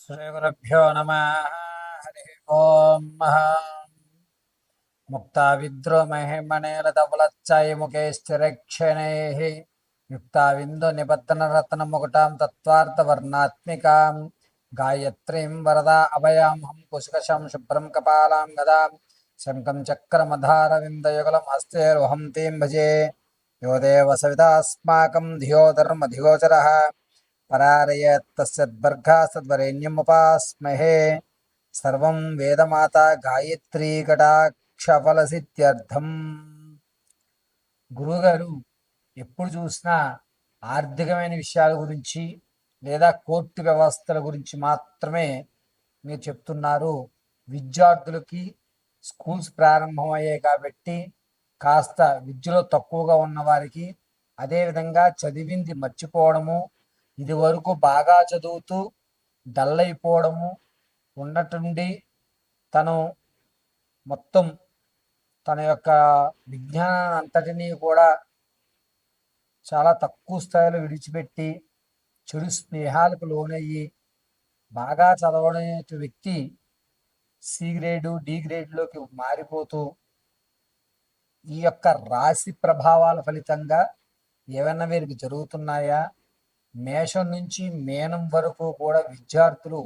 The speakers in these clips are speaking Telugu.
శ్రీగురుభ్యో నమ. హరి ఓం. ముక్తా విద్రోమహిమణేలతపులచ్చాయి ముఖే స్థిరక్షణైః యుక్తా విందు నిబద్ధనరత్నముకుటాం తత్వార్థవర్ణాత్మికాం గాయత్రీం వరదా అభయాం కుశకశం శుభ్రం కపాలాం గదాం శంఖం చక్రమధారవిందయుగలం హస్తేర్వహం తీం భజే. యో దేవ సవితాస్మాకం ధియో ధర్మధిగోచరః పరారయత్తస్యద్భర్గా సద్వరేణ్యముపాస్మహే. సర్వం వేదమాత గాయత్రీ కటాక్షఫలసిద్ధ్యర్థం. గురువుగారు ఎప్పుడు చూసినా ఆర్థికమైన విషయాల గురించి లేదా కోర్టు వ్యవస్థల గురించి మాత్రమే మీరు చెప్తున్నారు. విద్యార్థులకి స్కూల్స్ ప్రారంభమయ్యాయి కాబట్టి కాస్త విద్యలో తక్కువగా ఉన్న వారికి, అదేవిధంగా చదివింది మర్చిపోవడము, ఇది వరకు బాగా చదువుతూ డల్ అయిపోవడము ఉన్నట్టుండి తను మొత్తం తన యొక్క విజ్ఞానాన్ని అంతటినీ కూడా చాలా తక్కువ స్థాయిలో విడిచిపెట్టి చెడు స్నేహాలకు లోనయ్యి బాగా చదవడే వ్యక్తి సి గ్రేడు డి గ్రేడ్లోకి మారిపోతూ ఈ యొక్క రాశి ప్రభావాల ఫలితంగా ఏమైనా వీరికి జరుగుతున్నాయా? మేషం నుంచి మేనం వరకు కూడా విద్యార్థులు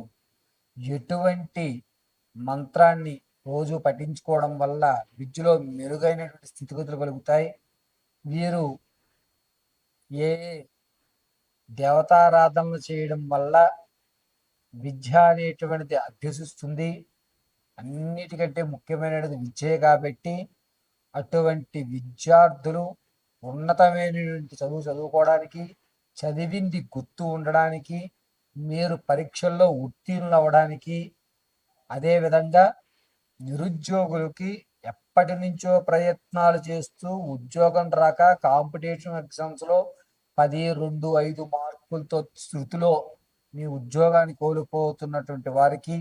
ఎటువంటి మంత్రాన్ని రోజు పఠించుకోవడం వల్ల విద్యలో మెరుగైనటువంటి స్థితిగతులు కలుగుతాయి. వీరు ఏ దేవతారాధనలు చేయడం వల్ల విద్య అనేటువంటిది అభ్యసిస్తుంది. అన్నిటికంటే ముఖ్యమైనది విద్యే కాబట్టి అటువంటి విద్యార్థులు ఉన్నతమైనటువంటి చదువుకోవడానికి, చదివింది గుర్తు ఉండడానికి, మీరు పరీక్షల్లో ఉత్తీర్ణులు అవ్వడానికి, అదేవిధంగా నిరుద్యోగులకి ఎప్పటి నుంచో ప్రయత్నాలు చేస్తూ ఉద్యోగం రాక కాంపిటీషన్ ఎగ్జామ్స్లో 10, 2, 5 మార్కులతో శృతిలో మీ ఉద్యోగాన్ని కోల్పోతున్నటువంటి వారికి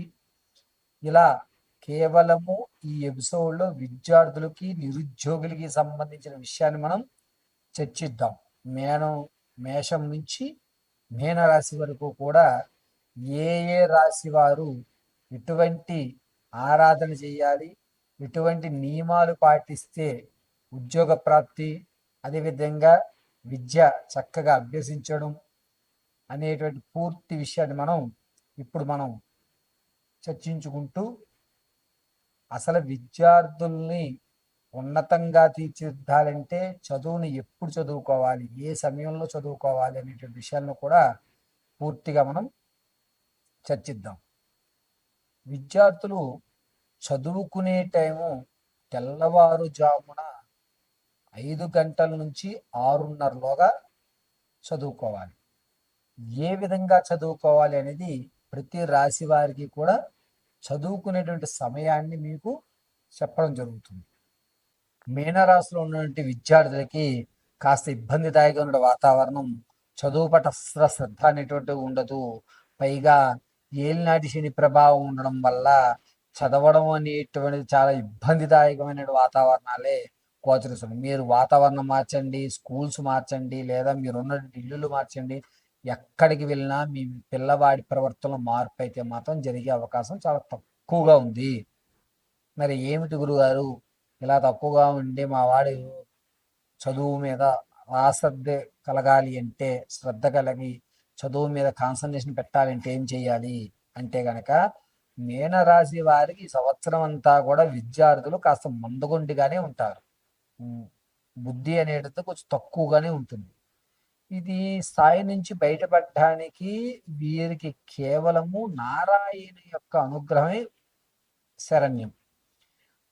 ఇలా కేవలము ఈ ఎపిసోడ్లో విద్యార్థులకి నిరుద్యోగులకి సంబంధించిన విషయాన్ని మనం చర్చిద్దాం. మేషం నుంచి మీనరాశి వరకు కూడా ఏ ఏ రాశి వారు ఎటువంటి ఆరాధన చేయాలి, ఎటువంటి నియమాలు పాటిస్తే ఉద్యోగ ప్రాప్తి, అదేవిధంగా విద్య చక్కగా అభ్యసించడం అనేటువంటి పూర్తి విషయాన్ని ఇప్పుడు మనం చర్చించుకుంటూ అసలు విద్యార్థుల్ని ఉన్నతంగా తీర్చిదిద్దాలంటే చదువుని ఎప్పుడు చదువుకోవాలి, ఏ సమయంలో చదువుకోవాలి అనేటువంటి విషయాలను కూడా పూర్తిగా మనం చర్చిద్దాం. విద్యార్థులు చదువుకునే టైము తెల్లవారుజామున 5 గంటల నుంచి 6:30లోగా చదువుకోవాలి. ఏ విధంగా చదువుకోవాలి అనేది ప్రతి రాశి వారికి కూడా చదువుకునేటువంటి సమయాన్ని మీకు చెప్పడం జరుగుతుంది. మీనరాశిలో ఉన్నటువంటి విద్యార్థులకి కాస్త ఇబ్బందిదాయకమైన వాతావరణం, చదువు పట్ల శ్రద్ధ అనేటువంటి ఉండదు. పైగా ఏలినాటి శని ప్రభావం ఉండడం వల్ల చదవడం అనేటువంటిది చాలా ఇబ్బందిదాయకమైన వాతావరణాలే గోచరిస్తుంది. మీరు వాతావరణం మార్చండి, స్కూల్స్ మార్చండి, లేదా మీరున్న ఇల్లులు మార్చండి, ఎక్కడికి వెళ్ళినా మీ పిల్లవాడి ప్రవర్తనలో మార్పు అయితే మాత్రం జరిగే అవకాశం చాలా తక్కువగా ఉంది. మరి ఏమిటి గురుగారు ఇలా తక్కువగా ఉండి మా వాడి చదువు మీద ఆసక్తి కలగాలి అంటే, శ్రద్ధ కలిగి చదువు మీద కాన్సన్ట్రేషన్ పెట్టాలంటే ఏం చేయాలి అంటే గనక, మీనరాశి వారికి సంవత్సరం అంతా కూడా విద్యార్థులు కాస్త మందగొండిగానే ఉంటారు. బుద్ధి అనేది కొంచెం తక్కువగానే ఉంటుంది. ఇది స్థాయి నుంచి బయటపడడానికి వీరికి కేవలము నారాయణ యొక్క అనుగ్రహమే శరణ్యం.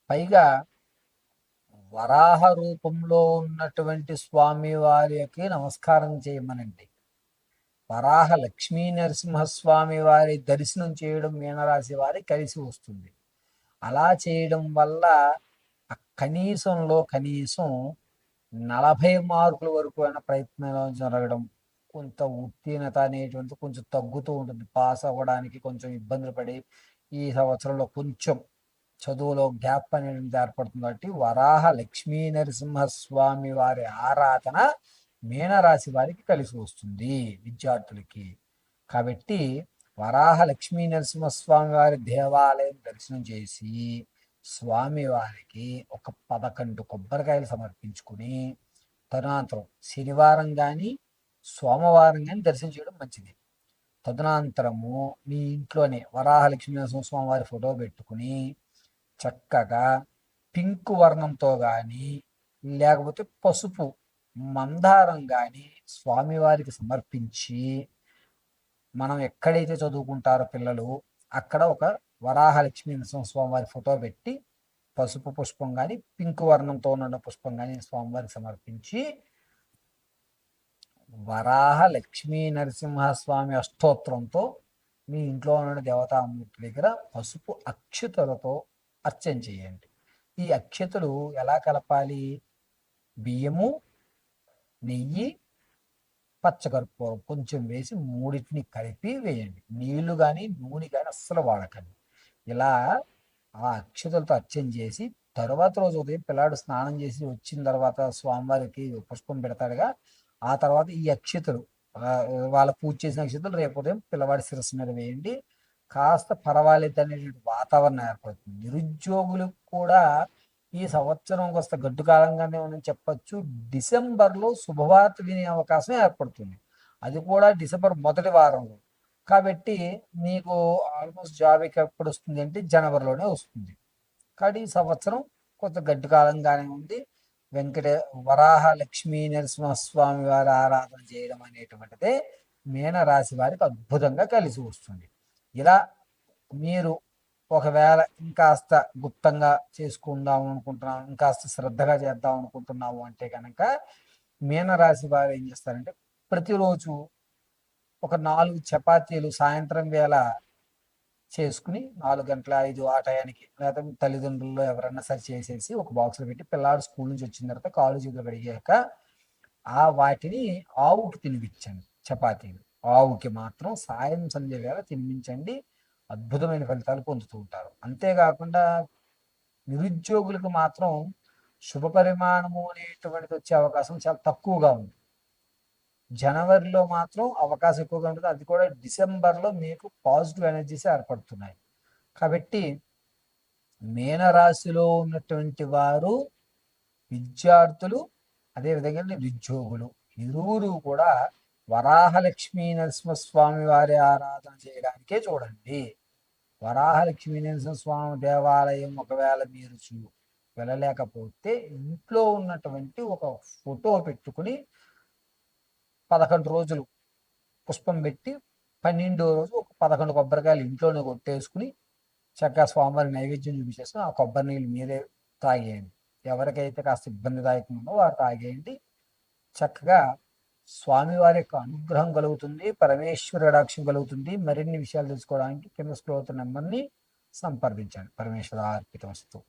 పైగా వరాహ రూపంలో ఉన్నటువంటి స్వామి వారికి నమస్కారం చేయమనండి. వరాహ లక్ష్మీ నరసింహస్వామి వారి దర్శనం చేయడం మీనరాశి వారికి కలిసి వస్తుంది. అలా చేయడం వల్ల కనీసం 40 మార్కుల వరకు అయినా ప్రయత్నం జరగడం, కొంత ఉత్తీర్ణత అనేటువంటి కొంచెం తగ్గుతూ ఉంటుంది. పాస్ అవ్వడానికి కొంచెం ఇబ్బందులు పడి ఈ సంవత్సరంలో కొంచెం చదువులో గ్యాప్ అనేది ఏర్పడుతుంది. కాబట్టి వరాహ లక్ష్మీ నరసింహస్వామి వారి ఆరాధన మీనరాశి వారికి కలిసి వస్తుంది విద్యార్థులకి. కాబట్టి వరాహ లక్ష్మీ నరసింహస్వామి వారి దేవాలయం దర్శనం చేసి స్వామివారికి ఒక 11 కొబ్బరికాయలు సమర్పించుకుని తదనంతరం శనివారం కానీ సోమవారం కానీ దర్శనం చేయడం మంచిది. తదనంతరము మీ ఇంట్లోనే వరాహ లక్ష్మీ నరసింహస్వామి వారి ఫోటో పెట్టుకుని చక్కగా పింక్ వర్ణంతో కానీ లేకపోతే పసుపు మందారం కానీ స్వామివారికి సమర్పించి మనం ఎక్కడైతే చదువుకుంటారో పిల్లలు అక్కడ ఒక వరాహ లక్ష్మీ నరసింహస్వామి వారి ఫోటో పెట్టి పసుపు పుష్పం కానీ పింక్ వర్ణంతో ఉన్న పుష్పం కానీ స్వామివారికి సమర్పించి వరాహ లక్ష్మీ నరసింహస్వామి అష్టోత్తరంతో మీ ఇంట్లో ఉన్న దేవతామూర్తి దగ్గర పసుపు అక్షతలతో అర్చన చేయండి. ఈ అక్షతలు ఎలా కలపాలి? బియ్యము, నెయ్యి, పచ్చకర్పూరం కొంచెం వేసి మూడింటిని కలిపి వేయండి. నీళ్లు కానీ నూనె కానీ అస్సలు వాడకండి. ఇలా ఆ అక్షతలతో అర్చన చేసి తర్వాత రోజు ఉదయం పిల్లాడు స్నానం చేసి వచ్చిన తర్వాత స్వామివారికి పుష్పం పెడతాడుగా, ఆ తర్వాత ఈ అక్షతలు వాళ్ళ పూజ చేసిన అక్షతలు రేపు ఉదయం పిల్లవాడి శిరస్సు మీద వేయండి. కాస్త పర్వాలేదు అనేటువంటి వాతావరణం ఏర్పడుతుంది. నిరుద్యోగులకు కూడా ఈ సంవత్సరం కాస్త గడ్డు కాలంగానే ఉందని చెప్పచ్చు. డిసెంబర్లో శుభవార్త వినే అవకాశం ఏర్పడుతుంది, అది కూడా డిసెంబర్ మొదటి వారంలో. కాబట్టి నీకు ఆల్మోస్ట్ జాబ్ ఎప్పుడు వస్తుంది అంటే జనవరిలోనే వస్తుంది. కాబట్టి ఈ సంవత్సరం కొంత గడ్డు కాలంగానే ఉంది. వరాహ లక్ష్మీ నరసింహస్వామి వారి ఆరాధన చేయడం అనేటువంటిదే మీనరాశి వారికి అద్భుతంగా కలిసి వస్తుంది. ఇలా మీరు ఒకవేళ ఇంకాస్త గుప్తంగా చేసుకుందాం అనుకుంటున్నాము, ఇంకాస్త శ్రద్ధగా చేద్దాం అనుకుంటున్నాము అంటే కనుక మీనరాశి వారు ఏం చేస్తారంటే ప్రతిరోజు ఒక 4 చపాతీలు సాయంత్రం వేళ చేసుకుని 4 గంటల 5 ఆ టయానికి లేదా తల్లిదండ్రుల్లో ఎవరన్నా సరి చేసేసి ఒక బాక్స్లో పెట్టి పిల్లాడు స్కూల్ నుంచి వచ్చిన తర్వాత కాళ్ళు చేతులు కడిగాక ఆ వాటిని ఆవుకి తినిపించండి. చపాతీలు ఆవుకి మాత్రం సాయం సంధ్య వేళ తినిపించండి. అద్భుతమైన ఫలితాలు పొందుతూ ఉంటారు. అంతేకాకుండా నిరుద్యోగులకు మాత్రం శుభ పరిమాణము అనేటువంటిది వచ్చే అవకాశం చాలా తక్కువగా ఉంది. జనవరిలో మాత్రం అవకాశం ఎక్కువగా ఉంటుంది, అది కూడా డిసెంబర్లో మీకు పాజిటివ్ ఎనర్జీస్ ఏర్పడుతున్నాయి. కాబట్టి మీనరాశిలో ఉన్నటువంటి వారు విద్యార్థులు అదేవిధంగా నిరుద్యోగులు ఇరువురు కూడా వరాహలక్ష్మీ నరసింహస్వామి వారి ఆరాధన చేయడానికే చూడండి. వరాహలక్ష్మీ నరసింహస్వామి దేవాలయం ఒకవేళ మీరు వెళ్ళలేకపోతే ఇంట్లో ఉన్నటువంటి ఒక ఫోటో పెట్టుకుని 11 రోజులు పుష్పం పెట్టి 12వ రోజు ఒక 11 కొబ్బరికాయలు ఇంట్లోనే కొట్టేసుకుని చక్కగా స్వామివారి నైవేద్యం చూపించేసుకుని ఆ కొబ్బరి నీళ్ళు మీరే తాగేయండి. ఎవరికైతే కాస్త ఇబ్బందిదాయకం ఉందో వారు తాగేయండి. చక్కగా స్వామివారి యొక్క అనుగ్రహం కలుగుతుంది, పరమేశ్వర రక్షణ కలుగుతుంది. మరిన్ని విషయాలు తెలుసుకోవడానికి కింద స్క్రోల్ అవుతున్న నెంబర్ని సంప్రదించండి. పరమేశ్వర అర్పితమస్తు.